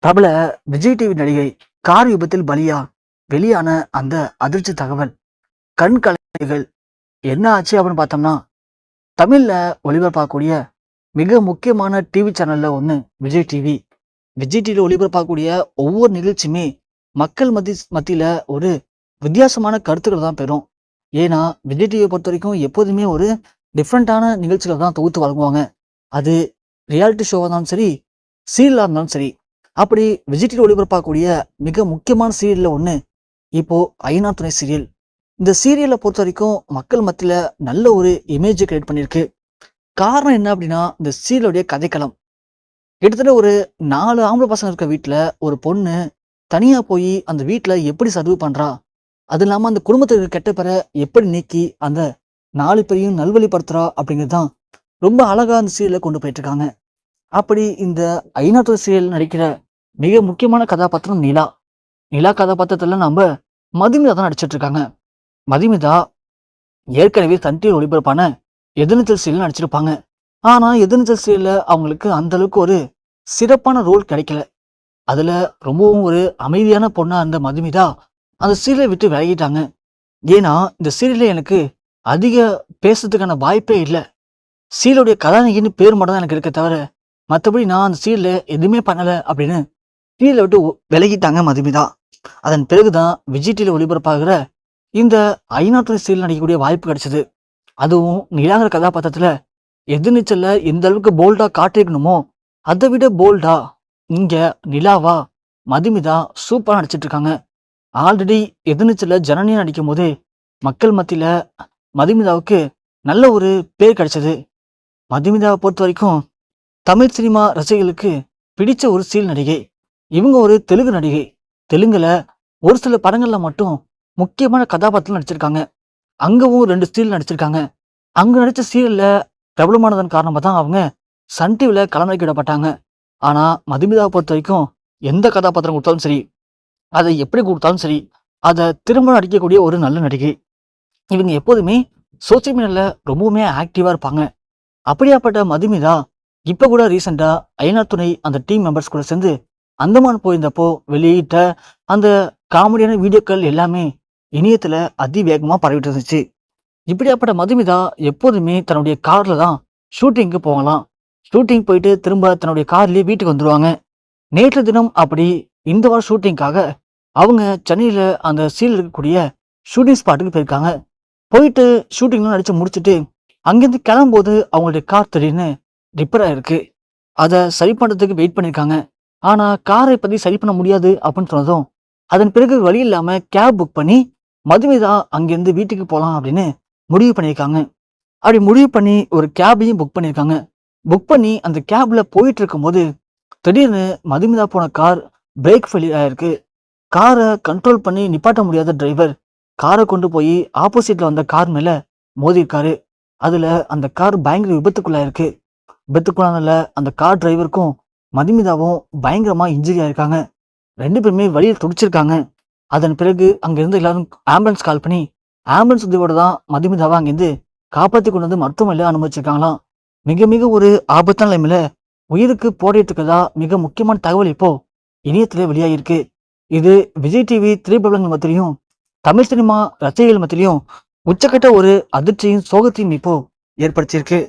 பிரபல விஜய் டிவி நடிகை கார் விபத்தில் பலியா? வெளியான அந்த அதிர்ச்சி தகவல், கண் கலைகள் என்ன ஆச்சு அப்படின்னு பார்த்தோம்னா, தமிழ்ல ஒளிபரப்பாகக்கூடிய மிக முக்கியமான டிவி சேனல்ல ஒன்று விஜய் டிவி. விஜய் டிவியில் ஒளிபரப்பாகக்கூடிய ஒவ்வொரு நிகழ்ச்சியுமே மக்கள் மத்தியில ஒரு வித்தியாசமான கருத்துக்களை தான் பெறும். ஏன்னா விஜய் டிவியை பொறுத்த வரைக்கும் எப்போதுமே ஒரு டிஃப்ரெண்ட்டான நிகழ்ச்சிகளை தான் தொகுத்து வழங்குவாங்க. அது ரியாலிட்டி ஷோவாக இருந்தாலும் சரி, சீரியலாக இருந்தாலும் சரி. அப்படி விஜய் டிவி ஒளிபரப்பாகக்கூடிய மிக முக்கியமான சீரியல்ல ஒன்று இப்போ ஐநார் துணை சீரியல். இந்த சீரியலை பொறுத்த வரைக்கும் மக்கள் மத்தியில நல்ல ஒரு இமேஜ் கிரியேட் பண்ணியிருக்கு. காரணம் என்ன அப்படின்னா, இந்த சீரியலுடைய கதைக்களம். கிட்டத்தட்ட ஒரு 4 ஆம்பளை பசங்க இருக்க வீட்டில் ஒரு பொண்ணு தனியாக போய் அந்த வீட்டில் எப்படி சர்வ் பண்ணுறா, அது இல்லாமல் அந்த குடும்பத்துக்கு கெட்ட பெற எப்படி நீக்கி அந்த 4 பேரையும் நல்வழிப்படுத்துறா அப்படிங்கிறது தான் ரொம்ப அழகாக அந்த சீரியலை கொண்டு போயிட்டு இருக்காங்க. அப்படி இந்த ஐநாத்துறை சீரியல் நடிக்கிற மிக முக்கியமான கதாபாத்திரம் நிலா. நிலா கதாபாத்திரத்தில் நம்ம மதுமிதா தான் நடிச்சிட்டு இருக்காங்க. மதுமிதா ஏற்கனவே சன் டிவி ஒளிபரப்பான எதிர்நீச்சல் சீரியல் நடிச்சிருப்பாங்க. ஆனால் எதிர்நீச்சல் சீரியலில் அவங்களுக்கு அந்த அளவுக்கு ஒரு சிறப்பான ரோல் கிடைக்கல. அதில் ரொம்பவும் ஒரு அமைதியான பொண்ணாக இருந்த மதுமிதா அந்த சீரியலை விட்டு விலகிட்டாங்க. ஏன்னா இந்த சீரியலில் எனக்கு அதிக பேசுறதுக்கான வாய்ப்பே இல்லை. சீரியலுடைய கதாநாயகின்னு பேர் மட்டும் தான் எனக்கு இருக்க தவிர மற்றபடி நான் அந்த சீரியலில் எதுவுமே பண்ணலை அப்படின்னு சீரியலை விட்டு விலகிட்டாங்க மதுமிதா. அதன் பிறகுதான் விஜய் டிவியில் ஒளிபரப்பாகிற இந்த ஐநாத்துறை சீரியல் நடிக்கக்கூடிய வாய்ப்பு கிடைச்சது. அதுவும் நிலாங்கிற கதாபாத்திரத்தில் எதிர்நீச்சல்ல எந்த அளவுக்கு போல்டா காட்டிருக்கணுமோ அதை விட போல்டா இங்க நிலாவா மதுமிதா சூப்பராக நடிச்சிட்டு இருக்காங்க. ஆல்ரெடி எதிர்நீச்சல்ல ஜனனியா நடிக்கும் போது மக்கள் மத்தியில மதுமிதாவுக்கு நல்ல ஒரு பேர் கிடைச்சது. மதுமிதாவை பொறுத்த வரைக்கும் தமிழ் சினிமா ரசிகர்களுக்கு பிடிச்ச ஒரு சீரியல் நடிகை. இவங்க ஒரு தெலுங்கு நடிகை. தெலுங்குல ஒரு சில படங்கள்ல மட்டும் முக்கியமான கதாபாத்திரம் நடிச்சிருக்காங்க. அங்கவும் 2 சீரியல் நடிச்சிருக்காங்க. அங்க நடிச்ச சீரியல்ல பிரபலமானதன் காரணமாக தான் அவங்க சன் டிவியில களமிறக்கிடப்பட்டாங்க. ஆனா மதுமிதாவை பொறுத்த வரைக்கும் எந்த கதாபாத்திரம் கொடுத்தாலும் சரி, அதை எப்படி கொடுத்தாலும் சரி, அதை திரும்ப நடிக்கக்கூடிய ஒரு நல்ல நடிகை. இவங்க எப்போதுமே சோசியல் மீடியால ரொம்பவுமே ஆக்டிவா இருப்பாங்க. அப்படியாப்பட்ட மதுமிதா இப்ப கூட ரீசெண்டா ஐநார் துணை அந்த டீம் மெம்பர்ஸ் கூட சேர்ந்து அந்தமான் போயிருந்தப்போ வெளியிட்ட அந்த காமெடியான வீடியோக்கள் எல்லாமே இணையத்துல அதிவேகமா பரவிட்டு இருந்துச்சு. இப்படியாப்பட்ட மதுமிதா எப்போதுமே தன்னுடைய கார்ல தான் ஷூட்டிங்க்கு போகலாம். ஷூட்டிங் போயிட்டு திரும்ப தன்னுடைய கார்லயே வீட்டுக்கு வந்துடுவாங்க. நேற்று தினம் அப்படி இந்த வாரம் ஷூட்டிங்காக அவங்க சென்னையில அந்த சீரியல் இருக்கக்கூடிய ஷூட்டிங் ஸ்பாட்டுக்கு போயிருக்காங்க. போயிட்டு ஷூட்டிங்லாம் நடிச்சு முடிச்சுட்டு அங்கேருந்து கிளம்பும்போது அவங்களுடைய கார் திடீர்னு ரிப்பேர் ஆயிருக்கு. அதை சரி பண்ணுறதுக்கு வெயிட் பண்ணியிருக்காங்க. ஆனால் காரை பற்றி சரி பண்ண முடியாது அப்படின்னு சொன்னதும் அதன் பிறகு வழி இல்லாமல் கேப் புக் பண்ணி மதுமிதா அங்கேருந்து வீட்டுக்கு போகலாம் அப்படின்னு முடிவு பண்ணியிருக்காங்க. அப்படி முடிவு பண்ணி ஒரு கேபையும் புக் பண்ணியிருக்காங்க. புக் பண்ணி அந்த கேப்ல போயிட்டு இருக்கும்போது திடீர்னு மதுமிதா போன கார் பிரேக் ஃபெயிலியர் ஆயிருக்கு. காரை கண்ட்ரோல் பண்ணி நிப்பாட்ட முடியாத டிரைவர் காரை கொண்டு போய் ஆப்போசிட்ல வந்த கார் மேல மோதிருக்காரு. அதுல அந்த கார் பயங்கர விபத்துக்குள்ளாயிருக்கு. விபத்துக்குள்ளானல அந்த கார் டிரைவருக்கும் மதுமிதாவும் பயங்கரமா இன்ஜுரி ஆயிருக்காங்க. 2 பேருமே வழியில் துடிச்சிருக்காங்க. அதன் பிறகு அங்கிருந்து எல்லாரும் ஆம்புலன்ஸ் கால் பண்ணி ஆம்புலன்ஸ் உதவியோட தான் மதுமிதாவை அங்கிருந்து காப்பாற்றி கொண்டு வந்து மருத்துவமனையில அனுமதிச்சிருக்காங்களாம். மிக மிக ஒரு ஆபத்தான நிலைமையில உயிருக்கு போராடிட்டு இருக்கதா மிக முக்கியமான தகவல் இப்போ இணையத்திலே வெளியாகிருக்கு. இது விஜய் டிவி திரைப்படங்கள் மத்தியிலையும் தமிழ் சினிமா ரசிகர்கள் மத்தியிலையும் உச்சக்கட்ட ஒரு அதிர்ச்சியும் சோகத்தையும் இப்போ ஏற்படுத்தியிருக்கு.